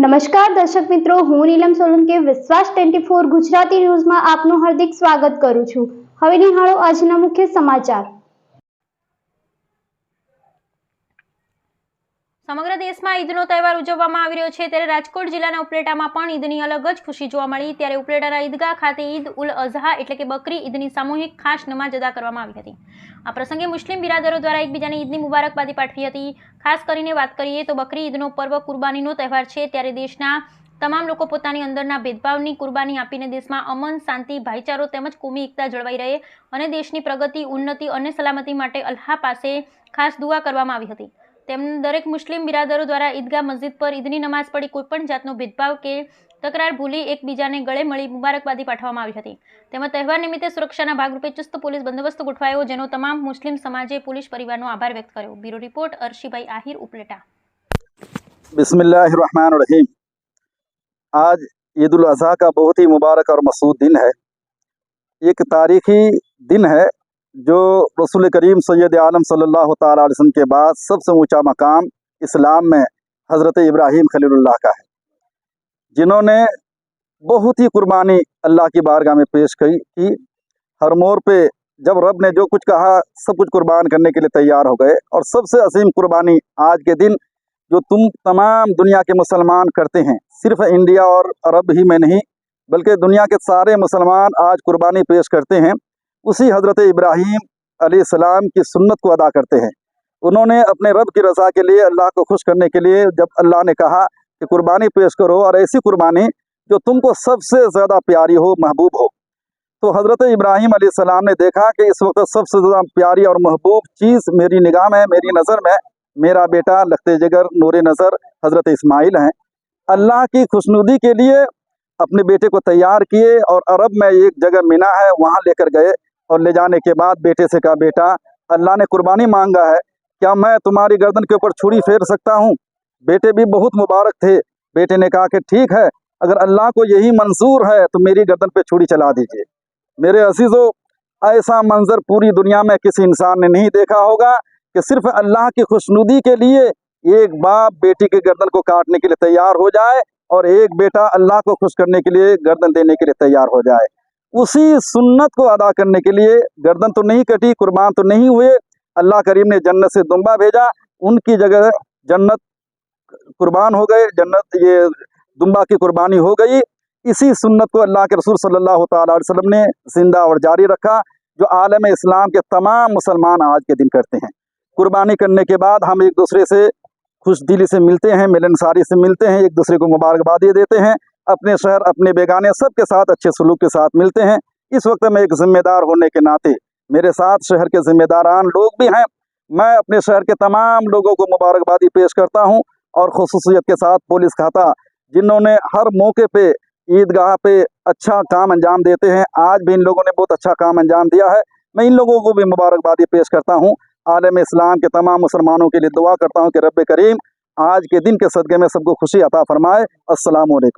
નમસ્કાર દર્શક મિત્રો, હું નીલમ સોલંકી વિશ્વાસ 24 ગુજરાતી ન્યૂઝમાં આપનું હાર્દિક સ્વાગત કરું છું। હવે નિહાળો આજના મુખ્ય સમાચાર। સમગ્ર દેશમાં ઈદનો તહેવાર ઉજવવામાં આવી રહ્યો છે, ત્યારે રાજકોટ જિલ્લાના ઉપલેટામાં પણ ઈદની અલગ જ ખુશી જોવા મળી। ત્યારે ઉપલેટાના ઈદગાહ ખાતે ઈદ ઉલ અઝહા એટલે કે બકરી ઈદની સામૂહિક ખાસ નમાઝ અદા કરવામાં આવી હતી। આ પ્રસંગે મુસ્લિમ બિરાદરો દ્વારા એકબીજાને ઈદની મુબારકબાદી પાઠવી હતી। ખાસ કરીને વાત કરીએ તો બકરી ઈદનો પર્વ કુરબાનીનો તહેવાર છે, ત્યારે દેશના તમામ લોકો પોતાની અંદરના ભેદભાવની કુરબાની આપીને દેશમાં અમન, શાંતિ, ભાઈચારો તેમજ કોમી એકતા જળવાઈ રહે અને દેશની પ્રગતિ, ઉન્નતિ અને સલામતી માટે અલ્લાહ પાસે ખાસ દુઆ કરવામાં આવી હતી। તેમ દરેક મુસ્લિમ બિરાદરો દ્વારા ઈદગાહ મસ્જિદ પર ઈદની નમાઝ પઢી કોઈપણ જાતનો ભેદભાવ કે તકરાર ભૂલી એકબીજાને ગળે મળી મુબારકબાદી પાઠવવામાં આવી હતી। તેમજ તહેવાર નિમિત્તે સુરક્ષાના ભાગરૂપે ચુસ્ત પોલીસ બંદોબસ્ત ગોઠવાયો, જેનો તમામ મુસ્લિમ સમાજે પોલીસ પરિવારનો આભાર વ્યક્ત કર્યો। Bureau report અર્શીભાઈ Ahir, Upleta. बिस्मिल्लाहिर्रहमानिर्रहीम। आज ईद उल अज़हा का बहुत ही मुबारक और मसूद दिन है। एक तारीखी दिन है जो रसूल करीम सैयद आलम सल्लल्लाहु ताला अलैहि वसल्लम के बाद सबसे ऊंचा मकाम इस्लाम में हज़रत इब्राहीम खलीलुल्लाह का है, जिन्होंने बहुत ही कुर्बानी अल्लाह की बारगाह में पेश की। हर मोड़ पे जब रब ने जो कुछ कहा सब कुछ कुर्बान करने के लिए तैयार हो गए, और सबसे अजीम कुर्बानी आज के दिन जो तुम तमाम दुनिया के मुसलमान करते हैं, सिर्फ इंडिया और अरब ही में नहीं बल्कि दुनिया के सारे मुसलमान आज कुर्बानी पेश करते हैं, उसी हज़रत इब्राहीम अलैहिस्सलाम की सुन्नत को अदा करते हैं। उन्होंने अपने रब की रज़ा के लिए, अल्लाह को खुश करने के लिए, जब अल्लाह ने कहा कि कुर्बानी पेश करो और ऐसी कुर्बानी जो तुमको सबसे ज़्यादा प्यारी हो, महबूब हो, तो हज़रत इब्राहीम अलैहिस्सलाम ने देखा कि इस वक्त सबसे ज़्यादा प्यारी और महबूब चीज़ मेरी निगाह में, मेरी नज़र में मेरा बेटा लखते जिगर नूरे नज़र हज़रत इस्माइल हैं। अल्लाह की खुशनुदी के लिए अपने बेटे को तैयार किए और अरब में एक जगह मिना है, वहाँ लेकर गए, और ले जाने के बाद बेटे से कहा, बेटा अल्लाह ने कुर्बानी मांगा है, क्या मैं तुम्हारी गर्दन के ऊपर छुरी फेर सकता हूँ? बेटे भी बहुत मुबारक थे। बेटे ने कहा कि ठीक है, अगर अल्लाह को यही मंजूर है तो मेरी गर्दन पे छुरी चला दीजिए। मेरे अजीज़ों, ऐसा मंजर पूरी दुनिया में किसी इंसान ने नहीं देखा होगा कि सिर्फ अल्लाह की खुशनुदी के लिए एक बाप बेटी की गर्दन को काटने के लिए तैयार हो जाए और एक बेटा अल्लाह को खुश करने के लिए गर्दन देने के लिए तैयार हो जाए। उसी सुन्नत को अदा करने के लिए गर्दन तो नहीं कटी, कुर्बान तो नहीं हुए, अल्लाह करीम ने जन्नत से दुम्बा भेजा, उनकी जगह जन्नत कुर्बान हो गए, जन्नत ये दुम्बा की कुर्बानी हो गई। इसी सुन्नत को अल्लाह के रसूल सल्लल्लाहु ताला अलैहि वसल्लम ने जिंदा और जारी रखा, जो आलम इस्लाम के तमाम मुसलमान आज के दिन करते हैं। कुर्बानी करने के बाद हम एक दूसरे से खुश दिली से मिलते हैं, मिलनसारी से मिलते हैं, एक दूसरे को मुबारकबादी देते हैं, अपने शहर अपने बेगाने सबके साथ अच्छे सलूक के साथ मिलते हैं। इस वक्त मैं एक ज़िम्मेदार होने के नाते मेरे साथ शहर के ज़िम्मेदारान लोग भी हैं, मैं अपने शहर के तमाम लोगों को मुबारकबादी पेश करता हूं, और खुसूसियत के साथ पुलिस खाता जिन्होंने हर मौके पे ईदगाह पे अच्छा काम अंजाम देते हैं, आज भी इन लोगों ने बहुत अच्छा काम अंजाम दिया है। मैं इन लोगों को भी मुबारकबादी पेश करता हूँ। आलम इस्लाम के तमाम मुसलमानों के लिए दुआ करता हूँ कि रब करीम आज के दिन के सदक़े में सबको खुशी अता फरमाए। अस्सलामु अलैकुम।